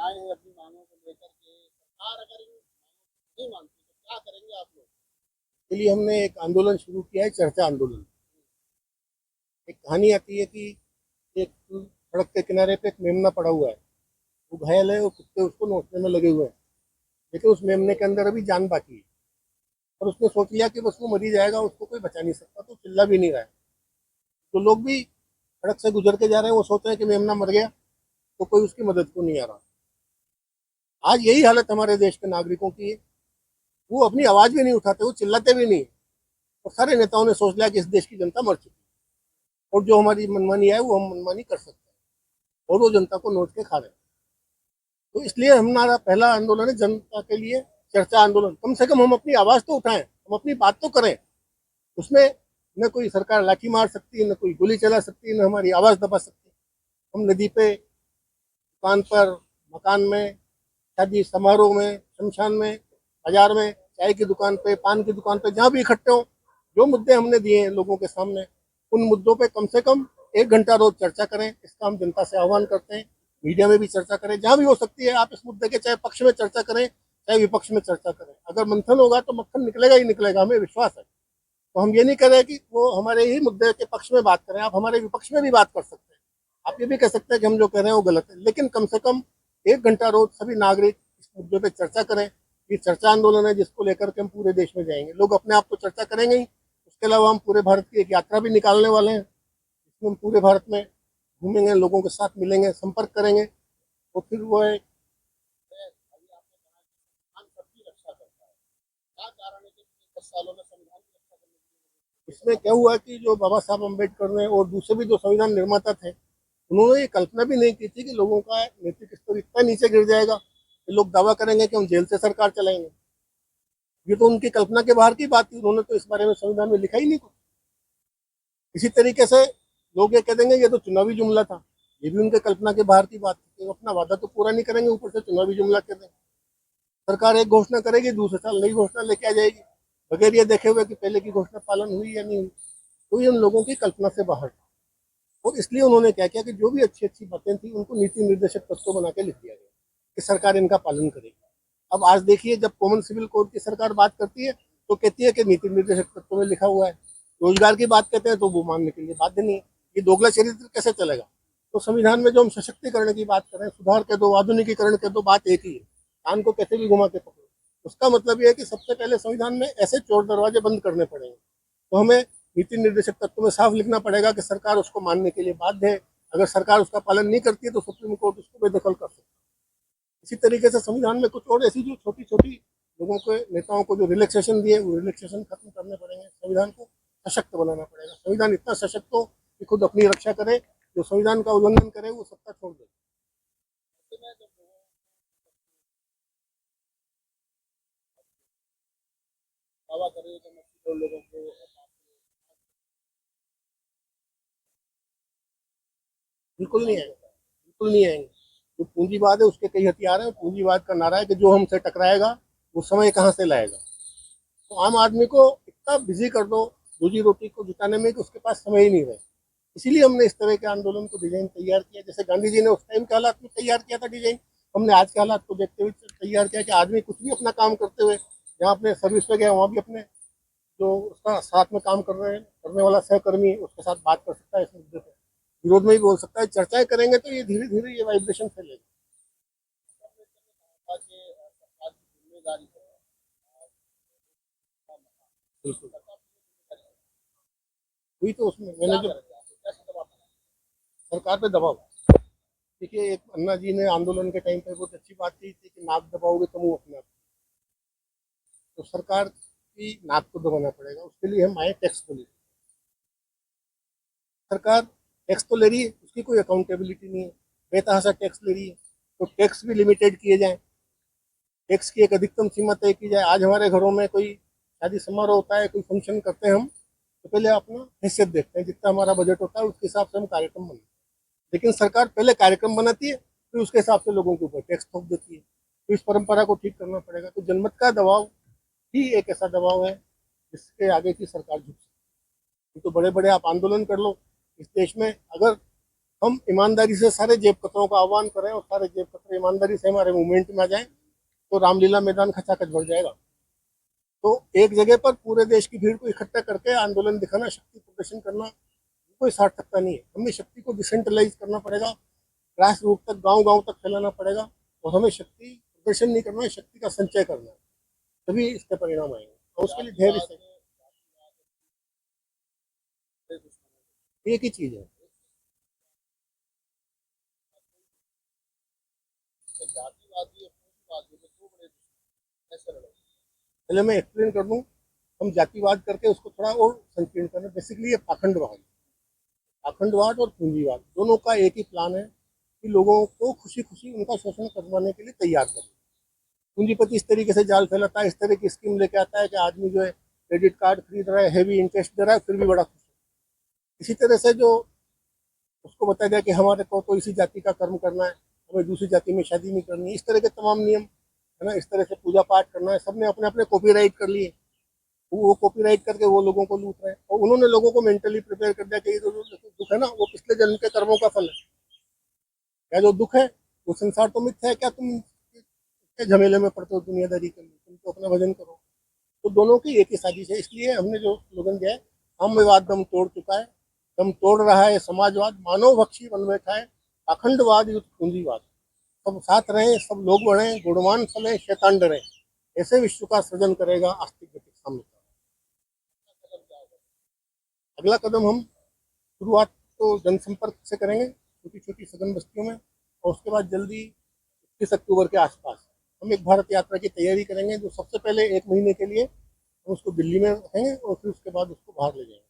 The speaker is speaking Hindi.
आए हैं अपनी मांगों को लेकर के, सरकार अगर इन नहीं मानती तो क्या करेंगे आप लोग? के लिए हमने एक आंदोलन शुरू किया है, चर्चा आंदोलन। एक कहानी आती है कि एक सड़क के किनारे पे एक मेमना पड़ा हुआ है, वो घायल है, वो कुत्ते उसको नोचने में लगे हुए हैं, लेकिन उस मेमने के अंदर अभी जान बाकी है। और उसने सोच लिया कि बस वो मरी जाएगा, उसको कोई बचा नहीं सकता, तो चिल्ला भी नहीं रहा है। तो लोग भी सड़क से गुजर के जा रहे हैं, वो सोच रहे हैं कि मेमना मर गया, तो कोई उसकी मदद को नहीं आ रहा। आज यही हालत हमारे देश के नागरिकों की है। वो अपनी आवाज भी नहीं उठाते, वो चिल्लाते भी नहीं। और सारे नेताओं ने सोच लिया कि इस देश की जनता मर चुकी है, और जो हमारी मनमानी है वो हम मनमानी कर सकते हैं, और वो जनता को नोच के खा रहे हैं। तो इसलिए हमारा पहला आंदोलन है जनता के लिए चर्चा आंदोलन। कम से कम हम अपनी आवाज तो उठाएं, हम अपनी बात तो करें। उसमें न कोई सरकार लाठी मार सकती है, न कोई गोली चला सकती है, न हमारी आवाज दबा सकती है। हम नदी पे, दुकान पर, मकान में, शादी समारोह में, शमशान में, बाजार में, चाय की दुकान पे, पान की दुकान पे, जहाँ भी इकट्ठे हो, जो मुद्दे हमने दिए हैं लोगों के सामने, उन मुद्दों पे कम से कम 1 घंटा रोज चर्चा करें। इसका हम जनता से आह्वान करते हैं। मीडिया में भी चर्चा करें, जहाँ भी हो सकती है। आप इस मुद्दे के चाहे पक्ष में चर्चा करें, चाहे विपक्ष में चर्चा करें। अगर मंथन होगा तो मक्खन निकलेगा ही निकलेगा, हमें विश्वास है। तो हम ये नहीं कर रहे कि वो हमारे ही मुद्दे के पक्ष में बात करें, आप हमारे विपक्ष में भी बात कर सकते हैं। आप ये भी कह सकते हैं कि हम जो कह रहे हैं वो गलत है, लेकिन कम से कम 1 घंटा रोज सभी नागरिक इस मुद्दे पर चर्चा करें। ये चर्चा आंदोलन है जिसको लेकर के हम पूरे देश में जाएंगे। लोग अपने आप तो चर्चा करेंगे ही, उसके अलावा हम पूरे भारत की एक यात्रा भी निकालने वाले हैं, जिसमें हम पूरे भारत में घूमेंगे, लोगों के साथ मिलेंगे, संपर्क करेंगे। तो फिर वो है, अभी आपने कहा कि संविधान सबकी रक्षा करता है, क्या कारण है कि पिछले 10 सालों में संविधान की रक्षा करने के लिए? इसमें क्या हुआ कि जो बाबा साहब अम्बेडकर ने और दूसरे भी जो संविधान निर्माता थे, उन्होंने ये कल्पना भी नहीं की थी कि लोगों का नैतिक स्तर इतना नीचे गिर जाएगा कि लोग दावा करेंगे कि हम जेल से सरकार चलाएंगे। ये तो उनकी कल्पना के बाहर की बात थी, उन्होंने तो इस बारे में संविधान में लिखा ही नहीं कुछ। इसी तरीके से लोग ये कह देंगे ये तो चुनावी जुमला था, ये भी उनके कल्पना के बाहर की बात थी। वो अपना वादा तो पूरा नहीं करेंगे, ऊपर से चुनावी जुमला कह देंगे। सरकार एक घोषणा करेगी, दूसरे साल नई घोषणा लेके आ जाएगी, बगैर ये देखे हुए कि पहले की घोषणा पालन हुई या नहीं हुई। तो ये उन लोगों की कल्पना से बाहर था। और इसलिए उन्होंने क्या किया कि जो भी अच्छी अच्छी बातें थी उनको नीति निर्देशक तत्व बना के लिख दिया गया कि सरकार इनका पालन करेगी। अब आज देखिए, जब कॉमन सिविल कोड की सरकार बात करती है तो कहती है कि नीति निर्देशक तत्व में लिखा हुआ है। रोजगार की बात कहते हैं तो वो मानने के लिए बाध्य नहीं है। ये दोगला चरित्र कैसे चलेगा? तो संविधान में जो हम सशक्तिकरण की बात करें, सुधार के दो, आधुनिकीकरण के दो, बात एक ही है। कान को कैसे भी घुमा के पकड़ो। उसका मतलब ये है कि सबसे पहले संविधान में ऐसे चोर दरवाजे बंद करने पड़ेंगे। तो हमें नीति निर्देशक तत्व में साफ लिखना पड़ेगा कि सरकार उसको मानने के लिए बाध्य है। अगर सरकार उसका पालन नहीं करती है तो सुप्रीम कोर्ट उसको बेदखल कर सकती है। इसी तरीके से संविधान में कुछ और ऐसी जो छोटी छोटी लोगों को, नेताओं को जो रिलैक्सेशन दिए, वो रिलैक्सेशन खत्म करने पड़ेंगे। संविधान को सशक्त बनाना पड़ेगा। संविधान इतना सशक्त हो कि खुद अपनी रक्षा करे, जो संविधान का उल्लंघन करे वो सत्ता छोड़ दे। ऐसे में जब लोगों दावा करेंगे कि मैं लोगों को बिल्कुल नहीं आएंगे, बिल्कुल नहीं आएंगे। जो पूंजीवाद है उसके कई हथियार हैं। पूंजीवाद का नारा है कि जो हमसे टकराएगा वो समय कहाँ से लाएगा। तो आम आदमी को इतना बिजी कर दो रोजी रोटी को जुटाने में कि उसके पास समय ही नहीं रहे। इसीलिए हमने इस तरह के आंदोलन को डिजाइन तैयार किया। जैसे गांधी जी ने उस टाइम के हालात में तैयार किया था डिजाइन, हमने आज के हालात को देखते हुए तैयार किया कि आदमी कुछ भी अपना काम करते हुए, जहाँ अपने सर्विस पे गया वहाँ भी अपने जो उसका साथ में काम कर रहे हैं, करने वाला सहकर्मी है, उसके साथ बात कर सकता है। इस मुद्दे पर विरोध में भी बोल सकता है। चर्चाएं करेंगे तो ये धीरे धीरे ये वाइब्रेशन फैलेगा। सरकार की जिम्मेदारी है, बिल्कुल, सरकार की जिम्मेदारी है, हुई तो उसमें मैंने क्या जो करेंगे आप? कैसे दबाव बनाएंगे? सरकार पे दबाव, देखिए एक अन्ना जी ने आंदोलन के टाइम पे बहुत अच्छी बात की थी कि नाक दबाओगे तो मुंह अपना। तो सरकार की नाक को दबाना पड़ेगा, उसके लिए हम आए टैक्स को लेकर। सरकार टैक्स तो ले रही है, उसकी कोई अकाउंटेबिलिटी नहीं है, बेतहाशा टैक्स ले रही है। तो टैक्स भी लिमिटेड किए जाए, टैक्स की एक अधिकतम सीमा तय की जाए। आज हमारे घरों में कोई शादी समारोह होता है, कोई फंक्शन करते हैं हम, तो पहले अपना हैसियत देखते हैं, जितना हमारा बजट होता है उसके हिसाब से हम कार्यक्रम बनाते हैं। लेकिन सरकार पहले कार्यक्रम बनाती है, फिर उसके हिसाब से लोगों के ऊपर टैक्स थोप देती है। तो इस परंपरा को ठीक करना पड़ेगा। तो जनमत का दबाव ही एक ऐसा दबाव है जिसके आगे की सरकार झुक सकती है। तो बड़े बड़े आप आंदोलन कर लो इस देश में, अगर हम ईमानदारी से सारे जेब कतरों का आह्वान करें और सारे जेब कतरे ईमानदारी से हमारे मूवमेंट में आ जाएं, तो रामलीला मैदान खचाखच भर जाएगा। तो एक जगह पर पूरे देश की भीड़ को इकट्ठा करके आंदोलन दिखाना, शक्ति प्रदर्शन करना कोई सार्थकता नहीं है। हमें शक्ति को डिसेंट्रलाइज करना पड़ेगा, ग्रास रूट तक, गांव गांव तक फैलाना पड़ेगा, और हमें शक्ति प्रदर्शन नहीं करना है, शक्ति का संचय करना है, तभी इसके परिणाम आएंगे। और उसके लिए ढेर एक ही चीज है। तो जातिवादी और पूंजीवादी में दो बड़े दुश्मन कैसे लड़ेंगे? पहले मैं एक्सप्लेन कर दूं, हम जातिवाद करके उसको थोड़ा और संकीर्ण करना। बेसिकली ये पाखंडवाद, पाखंडवाद और पूंजीवाद दोनों का एक ही प्लान है कि लोगों को खुशी खुशी उनका शोषण करवाने के लिए तैयार करें। पूंजीपति इस तरीके से जाल फैलाता है, इस तरह की स्कीम लेके आता है कि आदमी जो है क्रेडिट कार्ड खरीद रहा है, हैवी इंटरेस्ट दे रहा है, फिर भी बड़ा खुश है। इसी तरह से जो उसको बताया गया कि हमारे को तो इसी जाति का कर्म करना है, हमें दूसरी जाति में शादी नहीं करनी, इस तरह के तमाम नियम है ना, इस तरह से पूजा पाठ करना है, सबने अपने अपने कॉपीराइट कर लिए। वो कॉपीराइट करके वो लोगों को लूट रहे हैं, और उन्होंने लोगों को मेंटली प्रिपेयर कर दिया कि ये जो दुख है ना, वो पिछले जन्म के कर्मों का फल है। क्या जो दुख है वो संसार तो मिथ्या है, क्या तुम के झमेले में पड़ते हो दुनियादारी के लिए, तुम तो अपना भजन करो। तो दोनों की एक ही साजिश है। इसलिए हमने जो स्लोगन दिया है, साम्यवाद दम तोड़ चुका है, दम तोड़ रहा है समाजवाद, मानव भक्षी बन बैठा है अखंडवाद युद्ध पूंजीवाद। सब साथ रहें, सब लोग बढ़ें, गुणवान फलें, शैतान डरें, ऐसे विश्व का सृजन करेगा आस्तिक गतिक साम्यता। अगला कदम हम शुरुआत तो जनसंपर्क से करेंगे, छोटी छोटी सघन बस्तियों में, और उसके बाद जल्दी 21 अक्टूबर के आसपास हम एक भारत यात्रा की तैयारी करेंगे, जो सबसे पहले 1 महीने के लिए हम उसको दिल्ली में रखेंगे और फिर उसके बाद उसको बाहर ले जाएंगे।